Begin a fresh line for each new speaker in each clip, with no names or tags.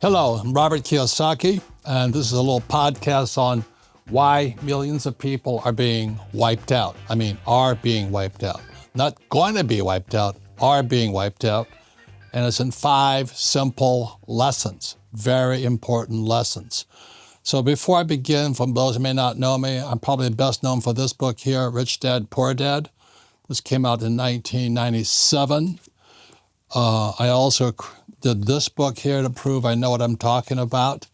Hello, I'm Robert Kiyosaki, and this is a little podcast on why millions of people are being wiped out. Are being wiped out. Not going to be wiped out, are being wiped out. And it's in 5 simple lessons, very important lessons. So before I begin, for those who may not know me, I'm probably best known for this book here, Rich Dad, Poor Dad. This came out in 1997. I also did this book here to prove I know what I'm talking about.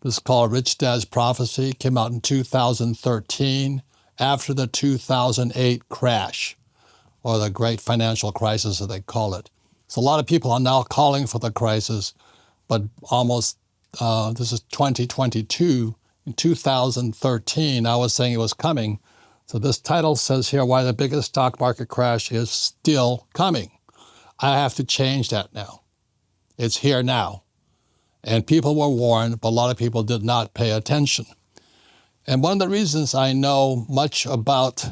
This is called Rich Dad's Prophecy. Came out in 2013 after the 2008 crash, or the great financial crisis, as they call it. So a lot of people are now calling for the crisis, but this is 2022. In 2013, I was saying it was coming. So this title says here, why the biggest stock market crash is still coming. I have to change that now. It's here now. And people were warned, but a lot of people did not pay attention. And one of the reasons I know much about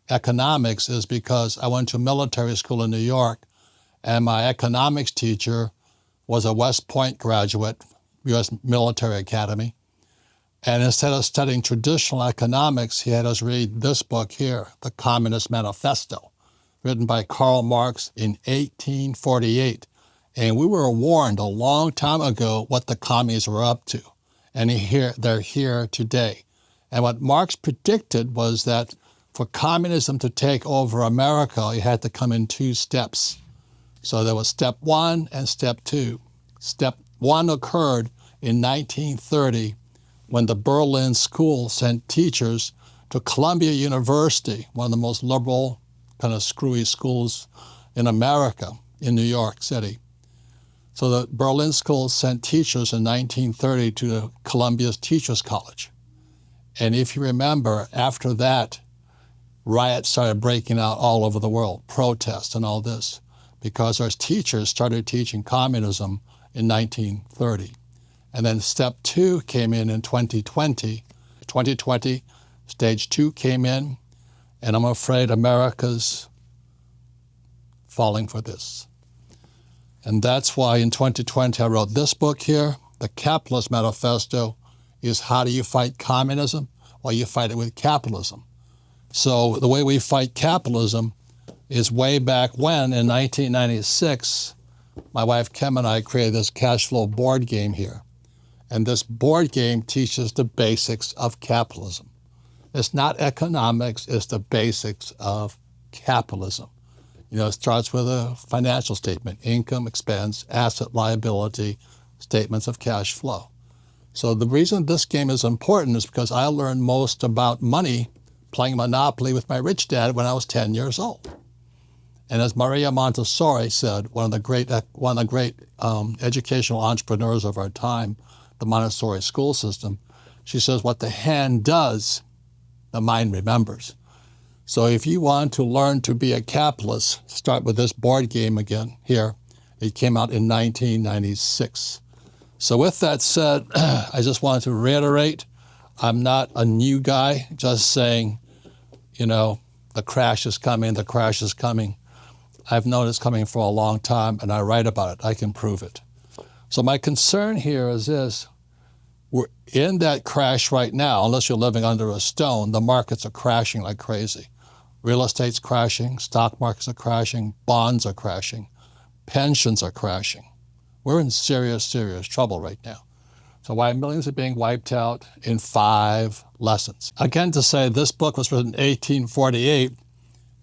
economics is because I went to military school in New York, and my economics teacher was a West Point graduate, U.S. Military Academy. And instead of studying traditional economics, he had us read this book here, The Communist Manifesto, written by Karl Marx in 1848. And we were warned a long time ago what the commies were up to. And they're here today. And what Marx predicted was that for communism to take over America, it had to come in 2 steps. So there was step 1 and step 2. Step 1 occurred in 1930 when the Berlin School sent teachers to Columbia University, one of the most liberal, kind of screwy schools in America, in New York City. So the Berlin School sent teachers in 1930 to Columbia's Teachers College. And if you remember, after that, riots started breaking out all over the world, protests and all this, because our teachers started teaching communism in 1930. And then step 2 came in 2020. 2020, stage 2 came in, and I'm afraid America's falling for this. And that's why in 2020 I wrote this book here, The Capitalist Manifesto, is how do you fight communism? Well, you fight it with capitalism. So the way we fight capitalism is way back when, in 1996, my wife Kim and I created this cash flow board game here. And this board game teaches the basics of capitalism. It's not economics, it's the basics of capitalism. It starts with a financial statement, income, expense, asset, liability, statements of cash flow. So the reason this game is important is because I learned most about money playing Monopoly with my rich dad when I was 10 years old. And as Maria Montessori said, one of the great educational entrepreneurs of our time, the Montessori school system, she says, what the hand does, the mind remembers. So if you want to learn to be a capitalist, start with this board game again here. It came out in 1996. So with that said, I just wanted to reiterate, I'm not a new guy just saying, the crash is coming, the crash is coming. I've known it's coming for a long time, and I write about it. I can prove it. So my concern here is this. We're in that crash right now. Unless you're living under a stone, the markets are crashing like crazy. Real estate's crashing, stock markets are crashing, bonds are crashing, pensions are crashing. We're in serious, serious trouble right now. So why millions are being wiped out in 5 lessons. Again, to say this book was written in 1848,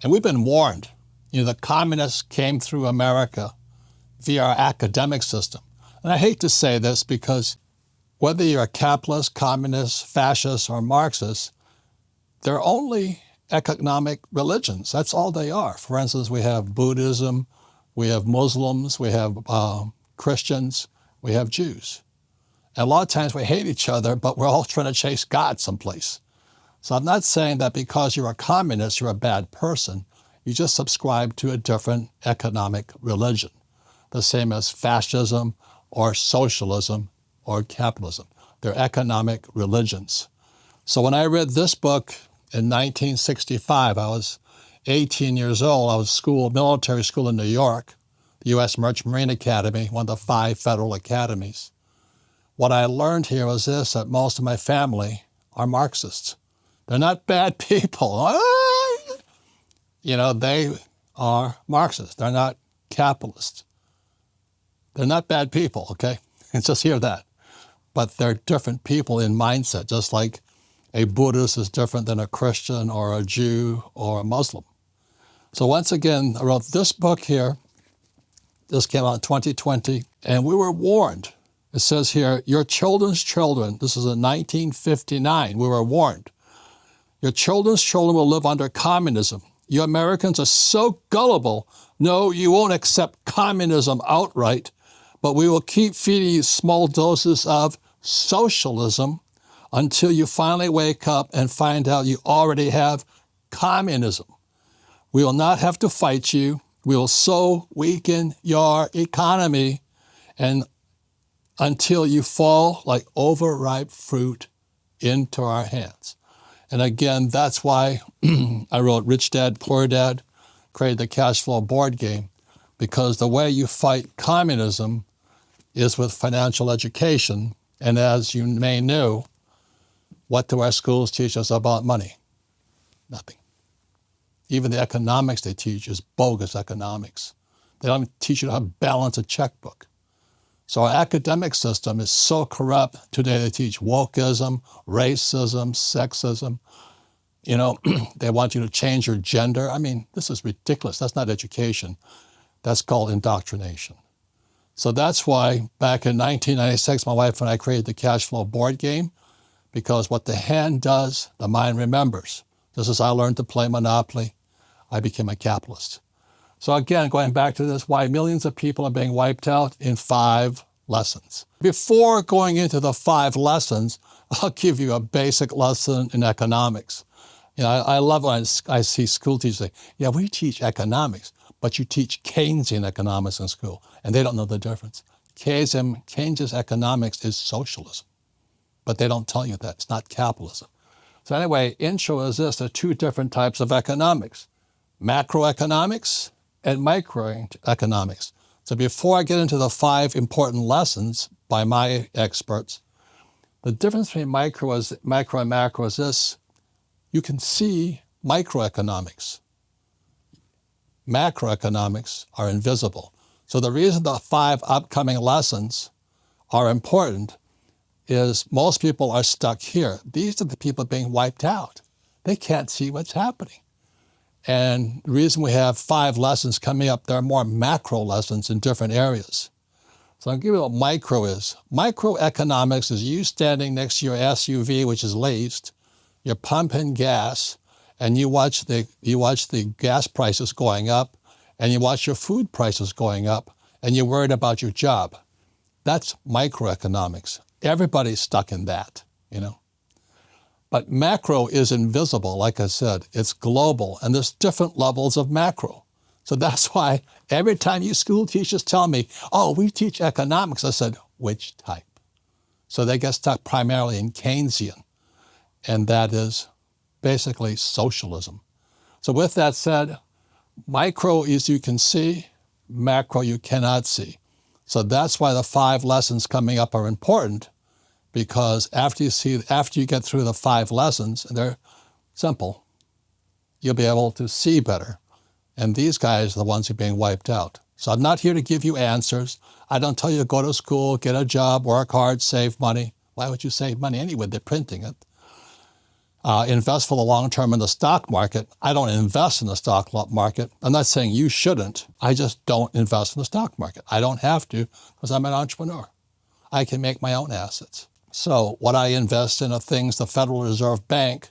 and we've been warned. The communists came through America via our academic system. And I hate to say this because whether you're a capitalist, communist, fascist, or Marxist, they're only economic religions. That's all they are. For instance, we have Buddhism, we have Muslims, we have Christians, we have Jews. And a lot of times we hate each other, but we're all trying to chase God someplace. So I'm not saying that because you're a communist, you're a bad person. You just subscribe to a different economic religion, the same as fascism or socialism or capitalism. They're economic religions. So when I read this book in 1965, I was 18 years old. I was military school in New York, the U.S. Merchant Marine Academy, one of the 5 federal academies. what I learned here was this, that most of my family are Marxists. They're not bad people. They are Marxists. They're not capitalists. They're not bad people, okay? Just hear that. But they're different people in mindset, just like a Buddhist is different than a Christian or a Jew or a Muslim. So once again, I wrote this book here. This came out in 2020, and we were warned. It says here, your children's children, this is in 1959, we were warned. Your children's children will live under communism. You Americans are so gullible. No, you won't accept communism outright, but we will keep feeding you small doses of socialism until you finally wake up and find out you already have communism. We will not have to fight you. We will so weaken your economy and until you fall like overripe fruit into our hands. And again, that's why I wrote Rich Dad, Poor Dad, created the cash flow board game, because the way you fight communism is with financial education. And as you may know, what do our schools teach us about money? Nothing. Even the economics they teach is bogus economics. They don't even teach you how to balance a checkbook. So our academic system is so corrupt. Today they teach wokeism, racism, sexism. They want you to change your gender. I mean, this is ridiculous. That's not education. That's called indoctrination. So that's why back in 1996, my wife and I created the cash flow board game, because what the hand does, the mind remembers. Just as I learned to play Monopoly, I became a capitalist. So again, going back to this, why millions of people are being wiped out in 5 lessons. Before going into the 5 lessons, I'll give you a basic lesson in economics. I love when I see school teachers say, yeah, we teach economics, but you teach Keynesian economics in school, and they don't know the difference. Keynes's economics is socialism, but they don't tell you that. It's not capitalism. So anyway, intro is this. There are 2 different types of economics, macroeconomics and microeconomics. So before I get into the 5 important lessons by my experts, the difference between micro and macro is this. You can see microeconomics. Macroeconomics are invisible. So the reason the 5 upcoming lessons are important is most people are stuck here. These are the people being wiped out. They can't see what's happening. And the reason we have 5 lessons coming up, there are more macro lessons in different areas. So I'll give you what micro is. Microeconomics is you standing next to your SUV, which is leased, you're pumping gas, and you watch the gas prices going up, and you watch your food prices going up, and you're worried about your job. That's microeconomics. Everybody's stuck in that, But macro is invisible, like I said. It's global, and there's different levels of macro. So that's why every time you school teachers tell me, oh, we teach economics, I said, which type? So they get stuck primarily in Keynesian, and that is basically socialism. So with that said, micro is you can see, macro you cannot see. So that's why the 5 lessons coming up are important, because after you get through the 5 lessons, and they're simple, you'll be able to see better. And these guys are the ones who are being wiped out. So I'm not here to give you answers. I don't tell you to go to school, get a job, work hard, save money. Why would you save money anyway? They're printing it. Invest for the long term in the stock market. I don't invest in the stock market. I'm not saying you shouldn't. I just don't invest in the stock market. I don't have to because I'm an entrepreneur. I can make my own assets. So what I invest in are things the Federal Reserve Bank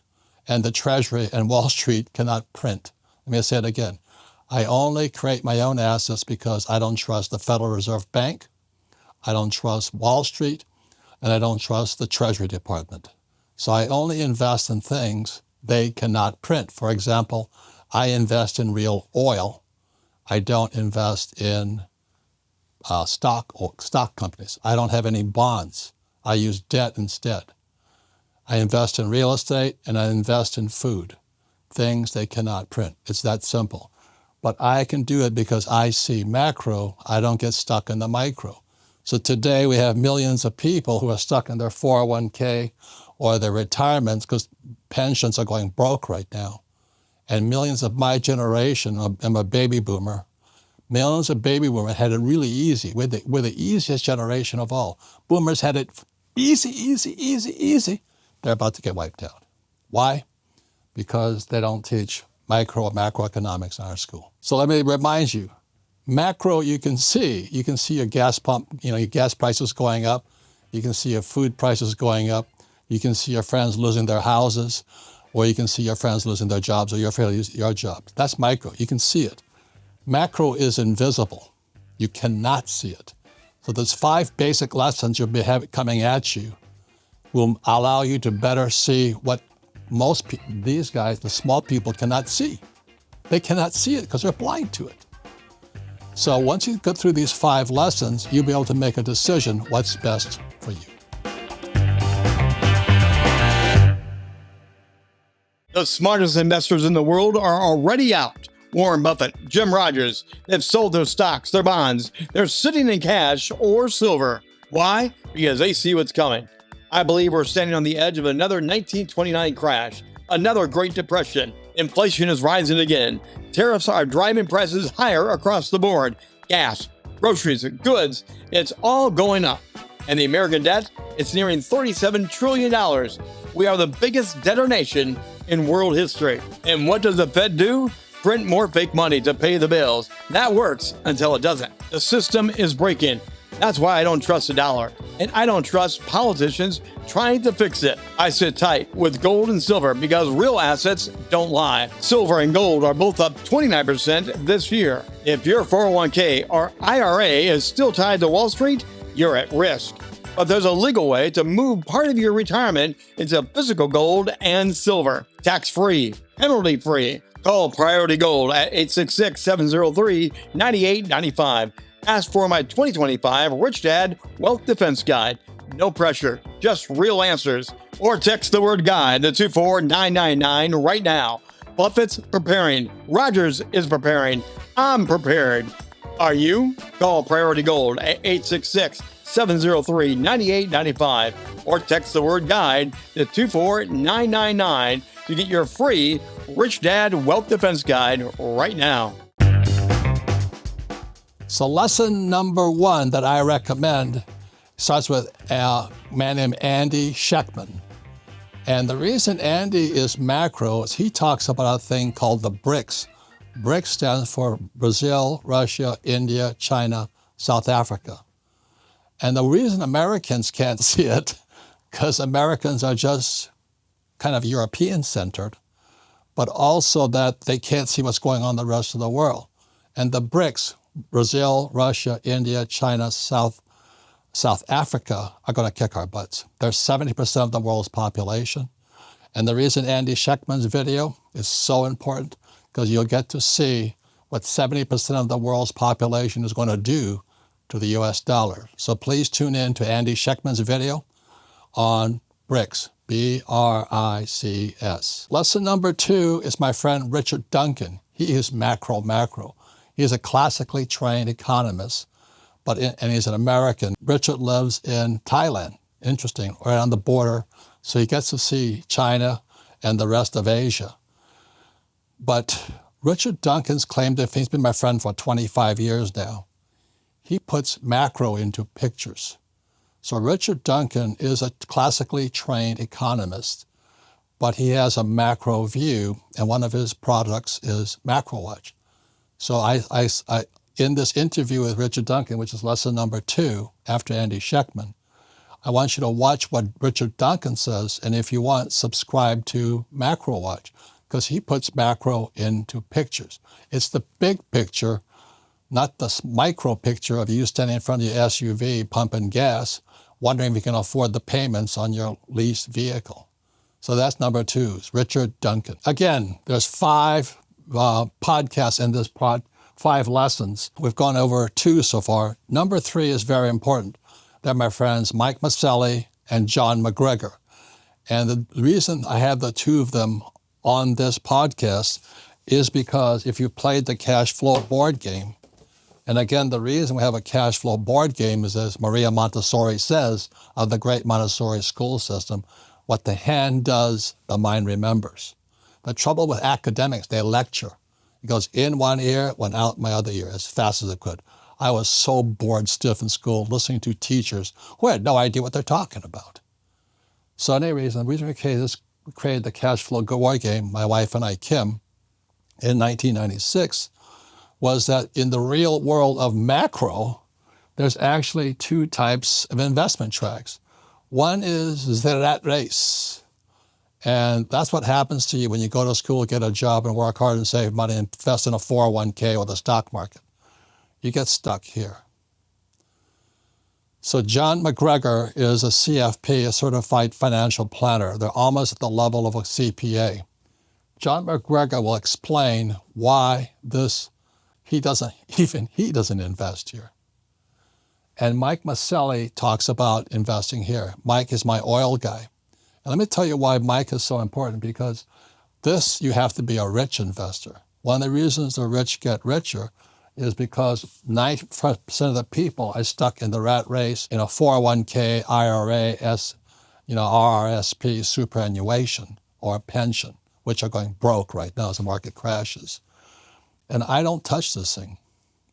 and the Treasury and Wall Street cannot print. Let me say it again. I only create my own assets because I don't trust the Federal Reserve Bank, I don't trust Wall Street, and I don't trust the Treasury Department. So I only invest in things they cannot print. For example, I invest in real oil. I don't invest in stock companies. I don't have any bonds. I use debt instead. I invest in real estate and I invest in food, things they cannot print. It's that simple. But I can do it because I see macro. I don't get stuck in the micro. So today we have millions of people who are stuck in their 401k or their retirements because pensions are going broke right now. And millions of my generation, I'm a baby boomer, millions of baby boomers had it really easy. We're the easiest generation of all. Boomers had it easy, easy, easy, easy. They're about to get wiped out. Why? Because they don't teach micro or macroeconomics in our school. So let me remind you, macro you can see your gas pump, your gas prices going up. You can see your food prices going up. You can see your friends losing their houses, or you can see your friends losing their jobs, or your friends losing your jobs. That's micro. You can see it. Macro is invisible. You cannot see it. So there's 5 basic lessons you'll be coming at you will allow you to better see what these guys, the small people, cannot see. They cannot see it because they're blind to it. So once you get through these 5 lessons, you'll be able to make a decision what's best for you.
The smartest investors in the world are already out. Warren Buffett, Jim Rogers, they've sold their stocks, their bonds. They're sitting in cash or silver. Why? Because they see what's coming. I believe we're standing on the edge of another 1929 crash, another Great Depression. Inflation is rising again. Tariffs are driving prices higher across the board. Gas, groceries, goods, it's all going up. And the American debt, it's nearing $37 trillion. We are the biggest debtor nation in world history. And what does the Fed do? Print more fake money to pay the bills. That works until it doesn't. The system is breaking. That's why I don't trust the dollar. And I don't trust politicians trying to fix it. I sit tight with gold and silver because real assets don't lie. Silver and gold are both up 29% this year. If your 401k or IRA is still tied to Wall Street, you're at risk. But there's a legal way to move part of your retirement into physical gold and silver. Tax-free, penalty-free. Call Priority Gold at 866-703-9895. Ask for my 2025 Rich Dad Wealth Defense Guide. No pressure, just real answers. Or text the word guide to 24999 right now. Buffett's preparing. Rogers is preparing. I'm prepared. Are you? Call Priority Gold at 866-703-9895 or text the word guide to 24999 to get your free Rich Dad Wealth Defense Guide right now.
So lesson number 1 that I recommend starts with a man named Andy Schectman. And the reason Andy is macro is he talks about a thing called the BRICS. BRICS stands for Brazil, Russia, India, China, South Africa. And the reason Americans can't see it, because Americans are just kind of European-centered, but also that they can't see what's going on in the rest of the world. And the BRICS, Brazil, Russia, India, China, South Africa, are going to kick our butts. They're 70% of the world's population. And the reason Andy Schectman's video is so important, because you'll get to see what 70% of the world's population is going to do to the US dollar. So please tune in to Andy Schectman's video on BRICS, B-R-I-C-S. Lesson number 2 is my friend Richard Duncan. He is macro. He is a classically trained economist, and he's an American. Richard lives in Thailand, interesting, right on the border, so he gets to see China and the rest of Asia. But Richard Duncan's claim to fame, he's been my friend for 25 years now. He puts macro into pictures. So Richard Duncan is a classically trained economist, but he has a macro view, and one of his products is MacroWatch. So I in this interview with Richard Duncan, which is lesson number 2 after Andy Schectman, I want you to watch what Richard Duncan says, and if you want, subscribe to MacroWatch, because he puts macro into pictures. It's the big picture, not the micro picture of you standing in front of your SUV pumping gas, wondering if you can afford the payments on your leased vehicle. So that's number 2, is Richard Duncan. Again, there's 5 podcasts in this 5 lessons. We've gone over 2 so far. Number 3 is very important. They're my friends Mike Maselli and John McGregor. And the reason I have the 2 of them on this podcast is because if you played the cash flow board game, And again, the reason we have a cash flow board game is, as Maria Montessori says of the great Montessori school system, what the hand does, the mind remembers. The trouble with academics, they lecture. It goes in one ear, went out my other ear as fast as it could. I was so bored stiff in school listening to teachers who had no idea what they're talking about. So the reason we created the cash flow board game, my wife and I, Kim, in 1996, was that in the real world of macro, there's actually two types of investment tracks. One is the rat race. And that's what happens to you when you go to school, get a job, and work hard and save money and invest in a 401k or the stock market. You get stuck here. So John McGregor is a CFP, a certified financial planner. They're almost at the level of a CPA. John McGregor will explain why he doesn't invest here. And Mike Maselli talks about investing here. Mike is my oil guy. And let me tell you why Mike is so important, because you have to be a rich investor. One of the reasons the rich get richer is because 90% of the people are stuck in the rat race in a 401k, IRA, RRSP, superannuation, or pension, which are going broke right now as the market crashes. And I don't touch this thing,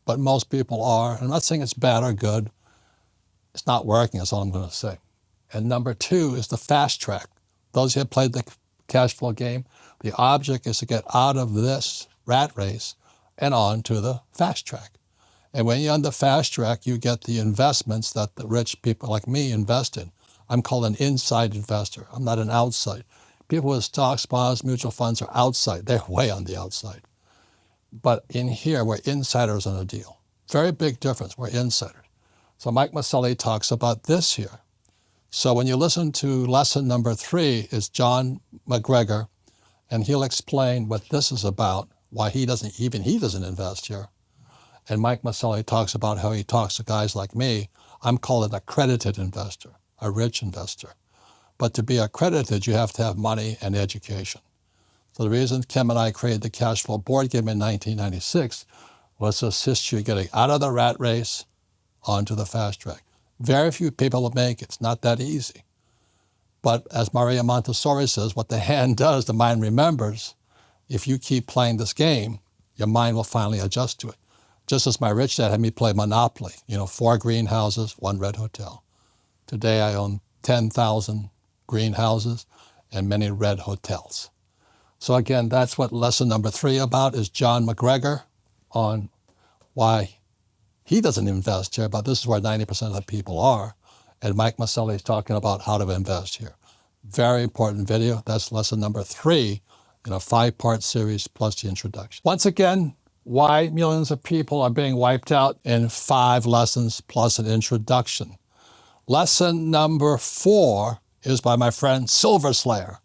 but most people are. I'm not saying it's bad or good. It's not working, that's all I'm going to say. And number two is the fast track. Those who have played the cash flow game, the object is to get out of this rat race and on to the fast track. And when you're on the fast track, you get the investments that the rich people like me invest in. I'm called an inside investor. I'm not an outside. People with stocks, bonds, mutual funds are outside. They're way on the outside. But in here, we're insiders on a deal. Very big difference. We're insiders. So Mike Maselli talks about this here. So when you listen to lesson number 3 is John McGregor, and he'll explain what this is about, why he doesn't invest here. And Mike Maselli talks about how he talks to guys like me. I'm called an accredited investor, a rich investor. But to be accredited, you have to have money and education. So the reason Kim and I created the cash flow board game in 1996 was to assist you getting out of the rat race onto the fast track. Very few people will make it. It's not that easy. But as Maria Montessori says, what the hand does, the mind remembers. If you keep playing this game, your mind will finally adjust to it. Just as my rich dad had me play Monopoly, 4 greenhouses, 1 red hotel. Today I own 10,000 greenhouses and many red hotels. So again, that's what lesson number 3 about is John McGregor on why he doesn't invest here, but this is where 90% of the people are. And Mike Maselli is talking about how to invest here. Very important video. That's lesson number 3 in a 5-part series plus the introduction. Once again, why millions of people are being wiped out in 5 lessons plus an introduction. Lesson number 4 is by my friend Silver Slayer.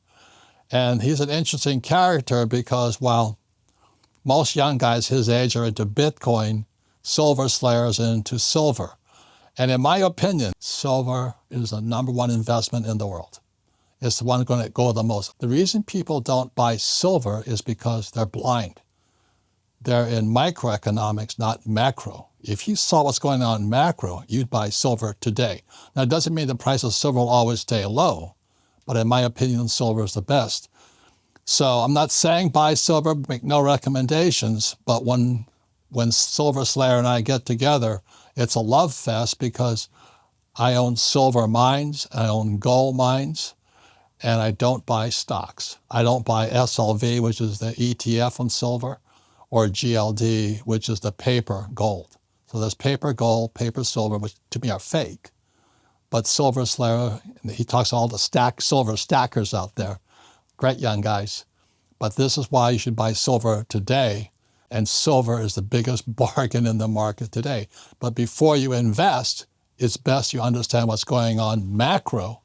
And he's an interesting character because while most young guys his age are into Bitcoin, Silver Slayer is into silver. And in my opinion, silver is the number 1 investment in the world. It's the one going to go the most. The reason people don't buy silver is because they're blind. They're in microeconomics, not macro. If you saw what's going on in macro, you'd buy silver today. Now, it doesn't mean the price of silver will always stay low, but in my opinion, silver is the best. So I'm not saying buy silver, make no recommendations, but when Silver Slayer and I get together, it's a love fest because I own silver mines, I own gold mines, and I don't buy stocks. I don't buy SLV, which is the ETF on silver, or GLD, which is the paper gold. So there's paper gold, paper silver, which to me are fake. But Silver Slayer, he talks to all the silver stackers out there, great young guys. But this is why you should buy silver today. And silver is the biggest bargain in the market today. But before you invest, it's best you understand what's going on macro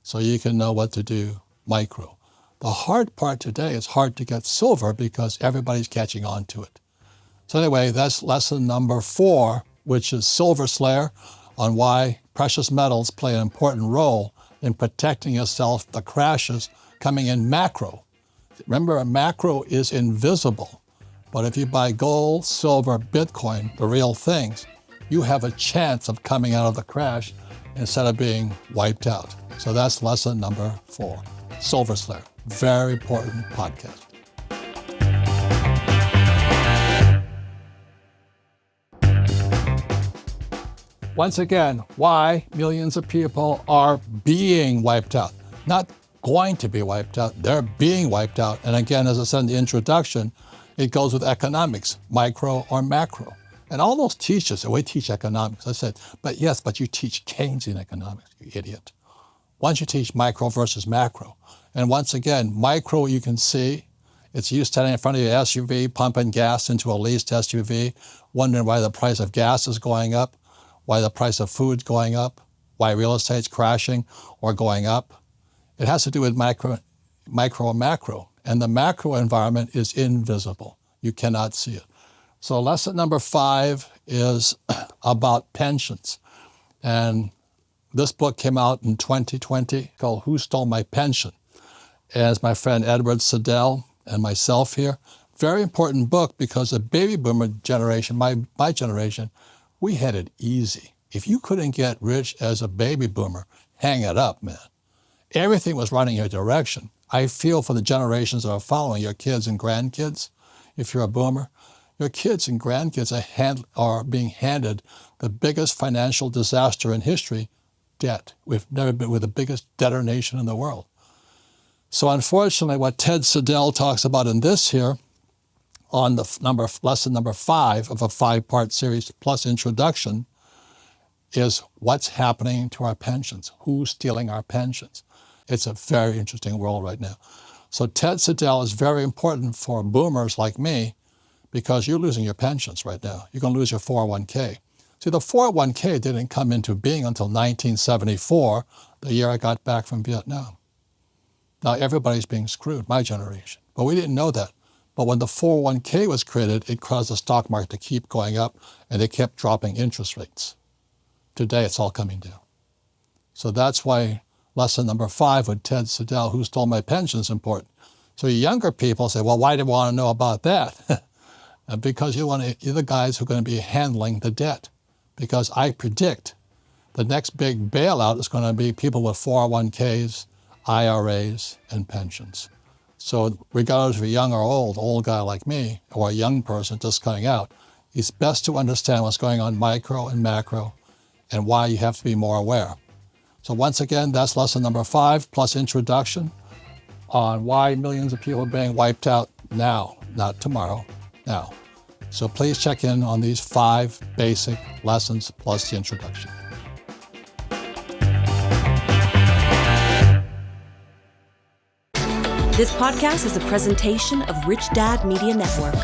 so you can know what to do micro. The hard part today is hard to get silver because everybody's catching on to it. So anyway, that's lesson number 4, which is Silver Slayer, on why precious metals play an important role in protecting yourself from the crashes coming in macro. Remember, macro is invisible. But if you buy gold, silver, Bitcoin, the real things, you have a chance of coming out of the crash instead of being wiped out. So that's lesson number 4. Silver Slayer. Very important podcast. Once again, why millions of people are being wiped out. Not going to be wiped out, they're being wiped out. And again, as I said in the introduction, it goes with economics, micro or macro. And all those teachers, we teach economics. I said, but you teach Keynesian economics, you idiot. Once you teach micro versus macro. And once again, micro you can see, it's you standing in front of your SUV, pumping gas into a leased SUV, wondering why the price of gas is going up, why the price of food's going up, why real estate's crashing or going up. It has to do with micro and macro. And the macro environment is invisible. You cannot see it. So lesson number 5 is about pensions. And this book came out in 2020 called Who Stole My Pension? As my friend Edward Siddell and myself here. Very important book because the baby boomer generation, my generation, we had it easy. If you couldn't get rich as a baby boomer, hang it up, man. Everything was running your direction. I feel for the generations that are following, your kids and grandkids. If you're a boomer, your kids and grandkids are being handed the biggest financial disaster in history, debt. We've never been with the biggest debtor nation in the world. So unfortunately, what Ted Siddell talks about in this here, on the lesson number 5 of a 5-part series plus introduction, is what's happening to our pensions. Who's stealing our pensions? It's a very interesting world right now. So Ted Siddell is very important for boomers like me because you're losing your pensions right now. You're going to lose your 401k. See, the 401k didn't come into being until 1974, the year I got back from Vietnam. Now everybody's being screwed, my generation. But we didn't know that. But when the 401k was created, it caused the stock market to keep going up, and they kept dropping interest rates. Today, it's all coming down. So that's why lesson number 5 with Ted Siddell, Who Stole My Pension, is important. So younger people say, well, why do you want to know about that? Because you're the guys who are going to be handling the debt. Because I predict the next big bailout is going to be people with 401ks, IRAs, and pensions. So regardless if you're young or old guy like me, or a young person just coming out, it's best to understand what's going on micro and macro and why you have to be more aware. So once again, that's lesson number 5 plus introduction on why millions of people are being wiped out now, not tomorrow, now. So please check in on these 5 basic lessons plus the introduction.
This podcast is a presentation of Rich Dad Media Network.